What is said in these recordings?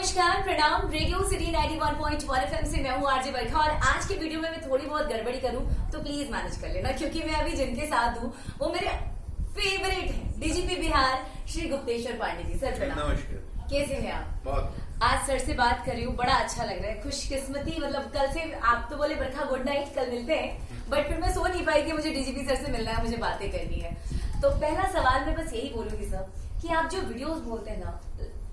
नमस्कार, प्रणाम। Radio city 91.1 FM से मैं हूँ आरजे बरखा और आज की वीडियो में मैं थोड़ी बहुत गड़बड़ी करूँ तो प्लीज मैनेज कर लेना, क्योंकि मैं अभी जिनके साथ हूँ वो मेरे फेवरेट हैं, डीजीपी बिहार श्री गुप्तेश्वर पांडे जी। सर प्रणाम। नमस्कार। कैसे हैं आप? बहुत। आज सर से बात कर रही हूँ, बड़ा अच्छा लग रहा है। खुशकिस्मती, मतलब कल से आप तो बोले बरखा गुड नाइट, कल मिलते हैं, बट फिर मैं सो नहीं पाई कि मुझे डीजीपी सर से मिलना है, मुझे बातें करनी है। तो पहला सवाल मैं बस यही बोलूंगी सर कि आप जो वीडियोस बोलते हैं ना,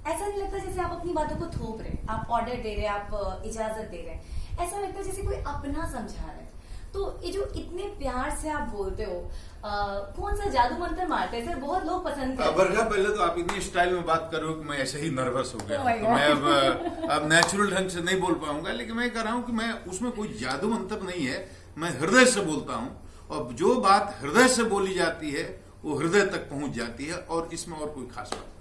ऐसा नहीं लगता जैसे आप अपनी बातों को थोप रहे हैं, आप ऑर्डर दे रहे हैं, आप इजाजत दे रहे हैं, ऐसा लगता है जैसे कोई अपना समझा रहा है। तो ये जो इतने प्यार से आप बोलते हो, कौन सा जादू मंत्र मारते हैं सर? बहुत लोग पसंद करते हैं। बरखा, पहले तो आप इतनी स्टाइल में बात करो कि मैं ऐसे ही नर्वस हो गया। तो मैं अब नेचुरल ढंग से नहीं बोल पाऊंगा, लेकिन मैं कह रहा हूँ कि मैं उसमें कोई जादू मंत्र नहीं है, मैं हृदय से बोलता हूँ और जो बात हृदय से बोली जाती है वो हृदय तक पहुंच जाती है और इसमें और कोई खास बात नहीं।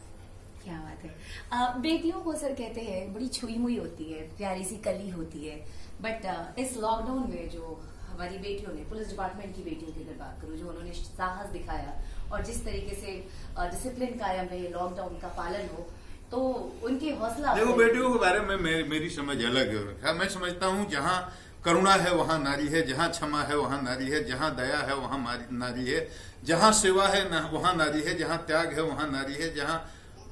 क्या बात है। बेटियों को सर कहते हैं बड़ी छुई मुई होती है, प्यारी सी कली होती है, बट इस लॉकडाउन में जो हमारी बेटियों ने, पुलिस डिपार्टमेंट की बेटियों की अगर बात करूं, जो उन्होंने साहस दिखाया और जिस तरीके से डिसिप्लिन कायम रहे, लॉकडाउन का पालन हो, तो उनकी हौसला। देखो, बेटियों के बारे में मेरी समझ अलग है। मैं समझता हूँ जहाँ करुणा है वहाँ नारी है, जहाँ क्षमा है वहाँ नारी है, जहाँ दया है वहाँ नारी है, जहाँ सेवा है वहाँ नारी है, जहाँ त्याग है वहाँ नारी है, जहाँ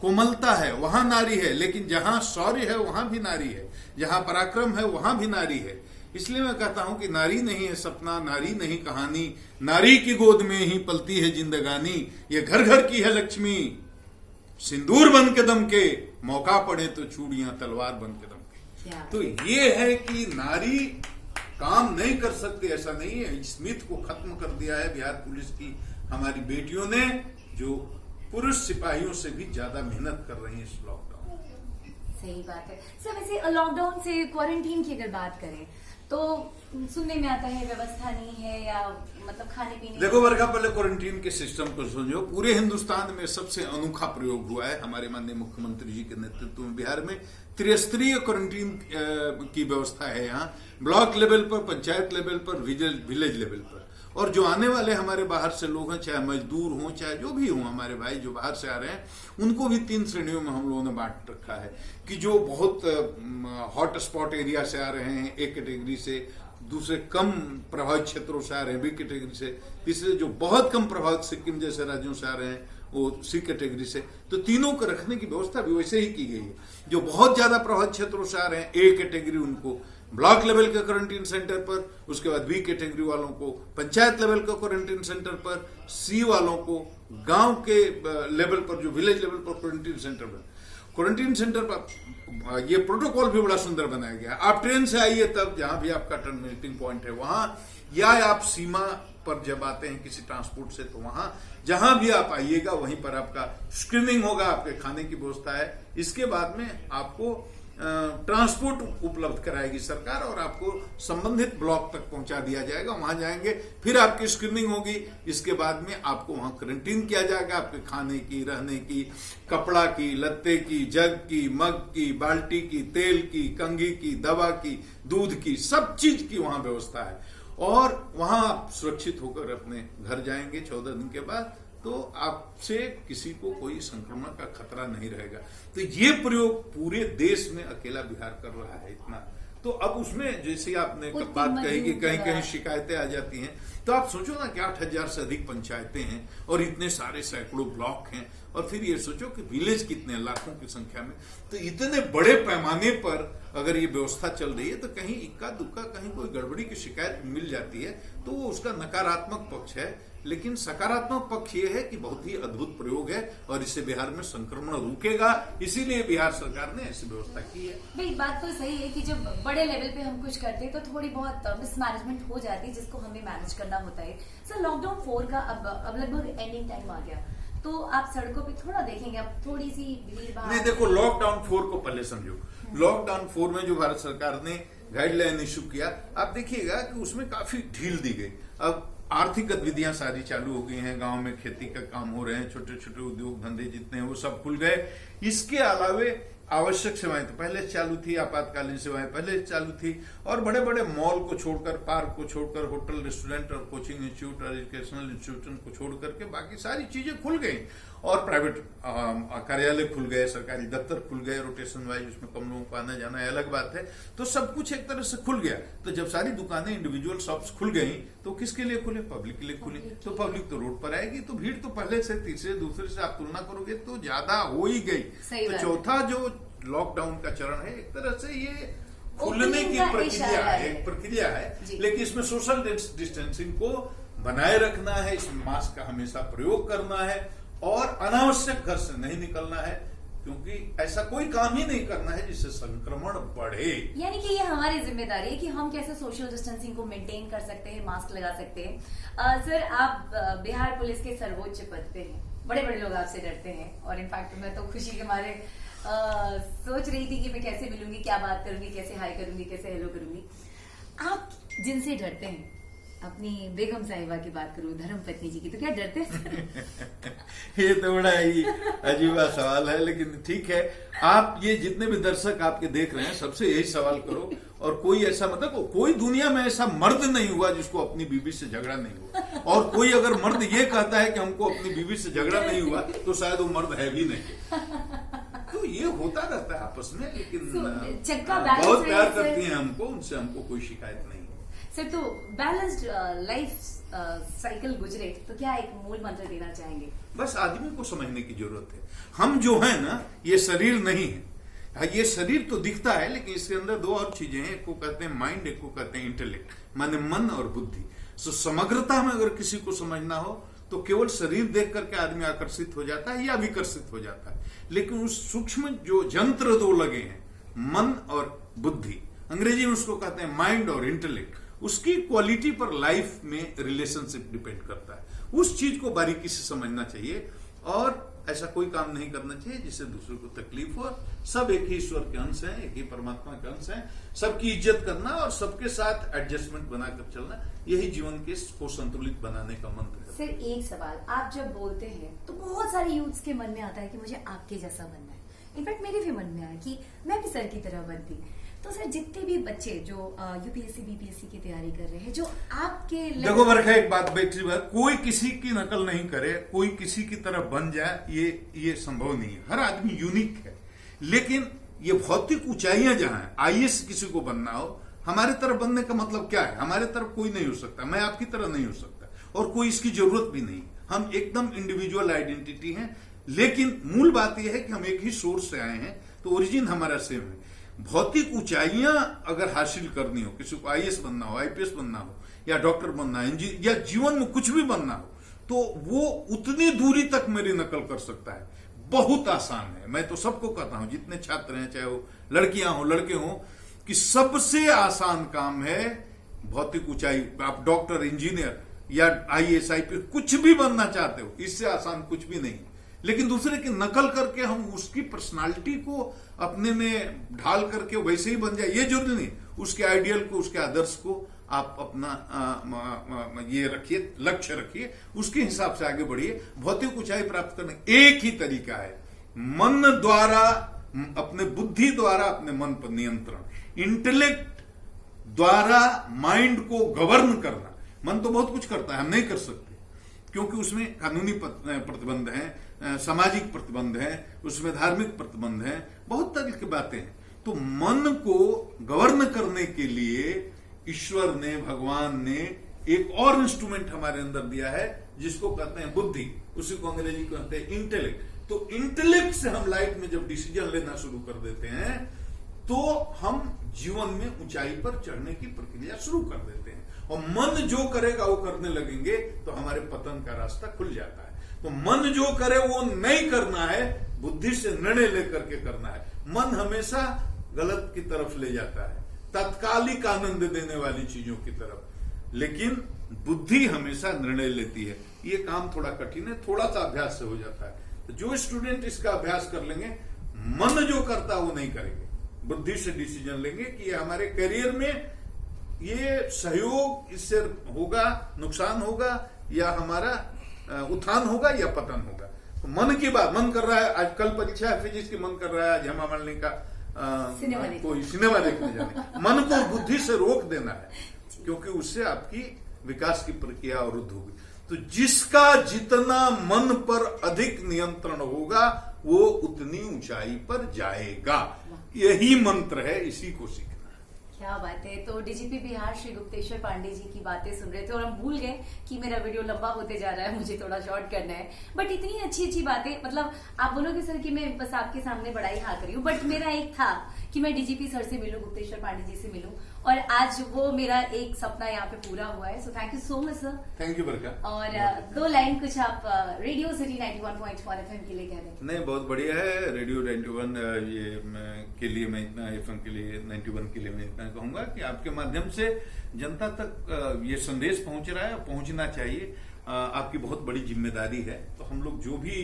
कोमलता है वहाँ नारी है, लेकिन जहाँ शौर्य है वहाँ भी नारी है, जहाँ पराक्रम है वहाँ भी नारी है। इसलिए मैं कहता हूँ कि नारी नहीं है सपना, नारी नहीं कहानी, नारी की गोद में ही पलती है जिंदगानी, ये घर घर की है लक्ष्मी, सिंदूर बन के दमके, मौका पड़े तो चूड़ियां तलवार बन के दमके। तो ये है कि नारी काम नहीं कर सकती, ऐसा नहीं है। इस मिथ को खत्म कर दिया है बिहार पुलिस की हमारी बेटियों ने, जो पुरुष सिपाहियों से भी ज्यादा मेहनत कर रही है इस लॉकडाउन। सही बात है सर। वैसे लॉकडाउन से क्वारंटीन की अगर बात करें तो सुनने में आता है व्यवस्था नहीं है, या मतलब खाने पीने। देखो बरखा, पहले क्वारंटीन के सिस्टम को समझो। पूरे हिंदुस्तान में सबसे अनोखा प्रयोग हुआ है हमारे माननीय मुख्यमंत्री जी के नेतृत्व में। बिहार में त्रिस्तरीय क्वारंटीन की व्यवस्था है। यहाँ ब्लॉक लेवल पर, पंचायत लेवल पर, विलेज लेवल पर। और जो आने वाले हमारे बाहर से लोग हैं, चाहे मजदूर हों चाहे जो भी हों, हमारे भाई जो बाहर से आ रहे हैं, उनको भी 3 श्रेणियों में हम लोगों ने बांट रखा है। कि जो बहुत हॉट स्पॉट एरिया से आ रहे हैं ए कैटेगरी से, दूसरे कम प्रभावित क्षेत्रों से आ रहे हैं बी कैटेगरी से, तीसरे जो बहुत कम प्रभावित सिक्किम जैसे राज्यों से आ रहे हैं वो सी कैटेगरी से। तो तीनों को रखने की व्यवस्था भी वैसे ही की गई है। जो बहुत ज्यादा प्रभावित क्षेत्रों से आ रहे हैं ए कैटेगरी, उनको ब्लॉक लेवल के क्वारंटीन सेंटर पर, उसके बाद बी कैटेगरी वालों को पंचायत लेवल के क्वारंटीन सेंटर पर, सी वालों को गांव के लेवल पर, जो विलेज लेवल पर क्वारंटीन सेंटर पर। क्वारंटीन सेंटर पर ये प्रोटोकॉल भी बड़ा सुंदर बनाया गया। आप ट्रेन से आइए तब जहां भी आपका टर्मिनेटिंग पॉइंट है वहां, या आप सीमा पर जब आते हैं किसी ट्रांसपोर्ट से तो वहां, जहां भी आप आइएगा वहीं पर आपका स्क्रीनिंग होगा, आपके खाने की व्यवस्था है। इसके बाद में आपको ट्रांसपोर्ट उपलब्ध कराएगी सरकार और आपको संबंधित ब्लॉक तक पहुंचा दिया जाएगा। वहां जाएंगे, फिर आपकी स्क्रीनिंग होगी। इसके बाद में आपको वहां क्वारंटीन किया जाएगा, आपके खाने की, रहने की, कपड़ा की, लत्ते की, जग की, मग की, बाल्टी की, तेल की, कंघी की, दवा की, दूध की, सब चीज की वहां व्यवस्था है। और वहां आप सुरक्षित होकर अपने घर जाएंगे 14 दिन के बाद, तो आपसे किसी को कोई संक्रमण का खतरा नहीं रहेगा। तो ये प्रयोग पूरे देश में अकेला बिहार कर रहा है इतना। तो अब उसमें जैसे आपने बात कही कि कहीं कहीं शिकायतें आ जाती हैं, तो आप सोचो ना कि 8,000 से अधिक पंचायतें हैं और इतने सारे सैकड़ों ब्लॉक हैं, और फिर ये सोचो कि विलेज कितने, लाखों की संख्या में। तो इतने बड़े पैमाने पर अगर ये व्यवस्था चल रही है तो कहीं इक्का दुक्का कहीं कोई गड़बड़ी की शिकायत मिल जाती है तो वो उसका नकारात्मक पक्ष है। लेकिन सकारात्मक पक्ष ये है कि बहुत ही अद्भुत प्रयोग है और इससे बिहार में संक्रमण रुकेगा, इसीलिए बिहार सरकार ने ऐसी व्यवस्था की है। भाई बात तो सही है कि जब बड़े लेवल पे हम कुछ करते हैं तो थोड़ी बहुत मिसमैनेजमेंट हो जाती है, जिसको हमें मैनेज करना होता है। सर लॉकडाउन 4 का अब लगभग एंडिंग टाइम आ गया, तो आप सड़कों पे थोड़ा देखेंगे अब थोड़ी सी भीड़ भाड़। नहीं, देखो, लॉकडाउन 4 को पहले समझो। लॉकडाउन 4 में जो भारत सरकार ने गाइडलाइन इशू किया, आप देखिएगा कि उसमें काफी ढील दी गई। अब आर्थिक गतिविधियां सारी चालू हो गई हैं, गांव में खेती का काम हो रहे हैं, छोटे छोटे उद्योग धंधे जितने हैं वो सब खुल गए। इसके अलावे आवश्यक सेवाएं तो पहले चालू थी, आपातकालीन सेवाएं पहले चालू थी, और बड़े बड़े मॉल को छोड़कर, पार्क को छोड़कर, होटल, रेस्टोरेंट और कोचिंग इंस्टीट्यूट और एजुकेशनल इंस्टीट्यूशन को छोड़ करके बाकी सारी चीजें खुल गई। और प्राइवेट कार्यालय खुल गए, सरकारी दफ्तर खुल गए रोटेशन वाइज, उसमें कम लोगों को आना जाना है, अलग बात है। तो सब कुछ एक तरह से खुल गया। तो जब सारी दुकानें इंडिविजुअल शॉप्स खुल गई तो किसके लिए खुले? पब्लिक के लिए खुले। तो पब्लिक तो रोड पर आएगी, तो भीड़ तो पहले से तीसरे दूसरे से आप तुलना करोगे तो ज्यादा हो ही गई। तो चौथा जो लॉकडाउन का चरण है, एक तरह से ये खुलने की प्रक्रिया है, लेकिन इसमें सोशल डिस्टेंसिंग को बनाए रखना है, इसमें मास्क का हमेशा प्रयोग करना है और अनावश्यक घर से नहीं निकलना है, क्योंकि ऐसा कोई काम ही नहीं करना है जिससे संक्रमण बढ़े। यानी कि ये हमारी जिम्मेदारी है कि हम कैसे सोशल डिस्टेंसिंग को मेंटेन कर सकते हैं, मास्क लगा सकते हैं। सर, आप बिहार पुलिस के सर्वोच्च पद पे हैं, बड़े बड़े लोग आपसे डरते हैं, और इनफैक्ट मैं तो खुशी के मारे सोच रही थी कि मैं कैसे मिलूंगी, क्या बात करूंगी, कैसे हाई करूंगी, कैसे हेलो करूंगी। आप जिनसे डरते हैं, अपनी बेगम साहिबा की बात करूं, धर्म पत्नी जी की, तो क्या डरते हैं? ये तो बड़ा ही अजीबा सवाल है, लेकिन ठीक है। आप ये जितने भी दर्शक आपके देख रहे हैं, सबसे यही सवाल करो, और कोई ऐसा मतलब कोई दुनिया में ऐसा मर्द नहीं हुआ जिसको अपनी बीवी से झगड़ा नहीं हुआ, और कोई अगर मर्द ये कहता है कि हमको अपनी बीवी से झगड़ा नहीं हुआ तो शायद वो मर्द है भी नहीं। तो ये होता रहता है आपस में, लेकिन बहुत प्यार करती हैं हमको, उनसे हमको कोई शिकायत नहीं। सर, तो बैलेंस्ड लाइफ साइकिल गुजरे तो क्या एक मूल मंत्र देना चाहेंगे? बस आदमी को समझने की जरूरत है, हम जो है ना, ये शरीर नहीं है। ये शरीर तो दिखता है, लेकिन इसके अंदर दो और चीजें हैं, एक को कहते हैं माइंड, एक को कहते हैं इंटेलेक्ट, माने मन और बुद्धि। सो समग्रता में अगर किसी को समझना हो तो केवल शरीर देख करके आदमी आकर्षित हो जाता है या विकर्षित हो जाता है, लेकिन उस सूक्ष्म जो यंत्र दो लगे हैं, मन और बुद्धि, अंग्रेजी में उसको कहते हैं माइंड और इंटेलेक्ट, उसकी क्वालिटी पर लाइफ में रिलेशनशिप डिपेंड करता है। उस चीज को बारीकी से समझना चाहिए, और ऐसा कोई काम नहीं करना चाहिए जिससे दूसरे को तकलीफ हो। सब एक ही ईश्वर के अंश हैं, एक ही परमात्मा के अंश हैं, सबकी इज्जत करना और सबके साथ एडजस्टमेंट बनाकर चलना, यही जीवन को संतुलित बनाने का मंत्र है। सर, एक सवाल, आप जब बोलते हैं तो बहुत सारे यूथ्स के मन में आता है कि मुझे आपके जैसा बनना है। इनफैक्ट मेरे भी मन में आया कि मैं भी सर की तरह बनती। तो सर, जितने भी बच्चे जो यूपीएससी बीपीएससी की तैयारी कर रहे हैं, जो आपके देखो बरखा, एक बात बेटी बात, कोई किसी की नकल नहीं करे, कोई किसी की तरह बन जाए, ये संभव नहीं है। हर आदमी यूनिक है, लेकिन ये भौतिक ऊंचाइयां जहां है, आईएएस किसी को बनना हो, हमारे तरफ बनने का मतलब क्या है? हमारे तरफ कोई नहीं हो सकता, मैं आपकी तरह नहीं हो सकता, और कोई इसकी जरूरत भी नहीं। हम एकदम इंडिविजुअल आइडेंटिटी हैं, लेकिन मूल बात यह है कि हम एक ही सोर्स से आए हैं, तो ओरिजिन हमारा सेम है। भौतिक ऊंचाइयां अगर हासिल करनी हो, किसी को आईएएस बनना हो, आईपीएस बनना हो, या डॉक्टर बनना है, या जीवन में कुछ भी बनना हो, तो वो उतनी दूरी तक मेरी नकल कर सकता है। बहुत आसान है। मैं तो सबको कहता हूं, जितने छात्र हैं, चाहे वो लड़कियां हो लड़के हो, कि सबसे आसान काम है भौतिक ऊंचाई। आप डॉक्टर, इंजीनियर या आईएएस, आईपीएस कुछ भी बनना चाहते हो, इससे आसान कुछ भी नहीं। लेकिन दूसरे की नकल करके हम उसकी पर्सनालिटी को अपने में ढाल करके वैसे ही बन जाए, ये जरूरी नहीं। उसके आइडियल को, उसके आदर्श को आप अपना ये रखिए, लक्ष्य रखिए, उसके हिसाब से आगे बढ़िए। भौतिक ऊंचाई प्राप्त करने एक ही तरीका है, मन द्वारा, अपने बुद्धि द्वारा अपने मन पर नियंत्रण, इंटेलेक्ट द्वारा माइंड को गवर्न करना। मन तो बहुत कुछ करता है, हम नहीं कर सकते, क्योंकि उसमें कानूनी प्रतिबंध हैं, सामाजिक प्रतिबंध हैं, उसमें धार्मिक प्रतिबंध हैं, बहुत तरह की बातें हैं। तो मन को गवर्न करने के लिए ईश्वर ने, भगवान ने एक और इंस्ट्रूमेंट हमारे अंदर दिया है, जिसको कहते हैं बुद्धि, उसी को अंग्रेजी को कहते हैं इंटेलेक्ट। तो इंटेलेक्ट से हम लाइफ में जब डिसीजन लेना शुरू कर देते हैं, तो हम जीवन में ऊंचाई पर चढ़ने की प्रक्रिया शुरू कर देते हैं, और मन जो करेगा वो करने लगेंगे तो हमारे पतन का रास्ता खुल जाता है। तो मन जो करे वो नहीं करना है, बुद्धि से निर्णय लेकर के करना है। मन हमेशा गलत की तरफ ले जाता है, तत्कालिक आनंद देने वाली चीजों की तरफ, लेकिन बुद्धि हमेशा निर्णय लेती है। ये काम थोड़ा कठिन है, थोड़ा सा अभ्यास से हो जाता है। जो स्टूडेंट इसका अभ्यास कर लेंगे, मन जो करता है वो नहीं करेंगे, बुद्धि से डिसीजन लेंगे कि ये हमारे करियर में ये सहयोग, इससे होगा, नुकसान होगा, या हमारा उत्थान होगा या पतन होगा। तो मन की बात, मन कर रहा है, आज कल परीक्षा है फिजिक्स की, मन कर रहा है आज हेमा मालिनी का कोई सिनेमा देखने जाने, मन को बुद्धि से रोक देना है, क्योंकि उससे आपकी विकास की प्रक्रिया अवरुद्ध होगी। तो जिसका जितना मन पर अधिक नियंत्रण होगा वो उतनी ऊंचाई पर जाएगा। यही मंत्र है, इसी को सीखना। क्या बात है। तो डीजीपी बिहार श्री गुप्तेश्वर पांडे जी की बातें सुन रहे थे और हम भूल गए कि मेरा वीडियो लंबा होते जा रहा है, मुझे थोड़ा शॉर्ट करना है। बट इतनी अच्छी अच्छी बातें, मतलब आप बोलोगे सर कि मैं बस आपके सामने बड़ा ही हाँ करी हूँ, बट मेरा एक था कि मैं डीजीपी सर से मिलूं, गुप्तेश्वर पांडे जी से मिलूं, और आज वो मेरा एक सपना यहाँ पे पूरा हुआ है। So thank you so much sir. Thank you बरका। और 2 लाइन कुछ आप रेडियो सिटी 91.1 FM के लिए कह दें। नहीं, बहुत बढ़िया है रेडियो 91 के लिए मैं इतना, एफएम के लिए 91 के लिए मैं इतना कहूंगा कि आपके माध्यम से जनता तक ये संदेश पहुंच रहा है, पहुंचना चाहिए। आपकी बहुत बड़ी जिम्मेदारी है। तो हम लोग जो भी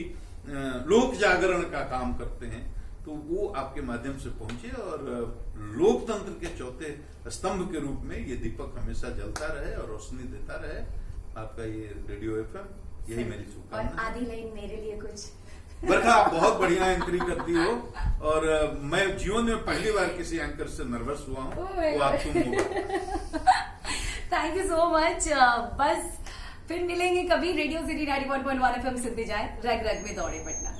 लोक जागरण का काम करते हैं तो वो आपके माध्यम से पहुंचे और लोकतंत्र के चौथे स्तंभ के रूप में ये दीपक हमेशा जलता रहे और रोशनी देता रहे। आपका ये रेडियो एफएम, यही मेरी शुभकामना। और आधी लाइन मेरे लिए कुछ। बरखा, आप बहुत बढ़िया एंकरिंग करती हो और मैं जीवन में पहली बार किसी एंकर से नर्वस हुआ हूँ, वो आप तुम होगा। Thank you so much. बस फिर मिलेंगे कभी। रेडियो सिटी 91.1 FM सुनते जाए, रग रग में दौड़े पटना।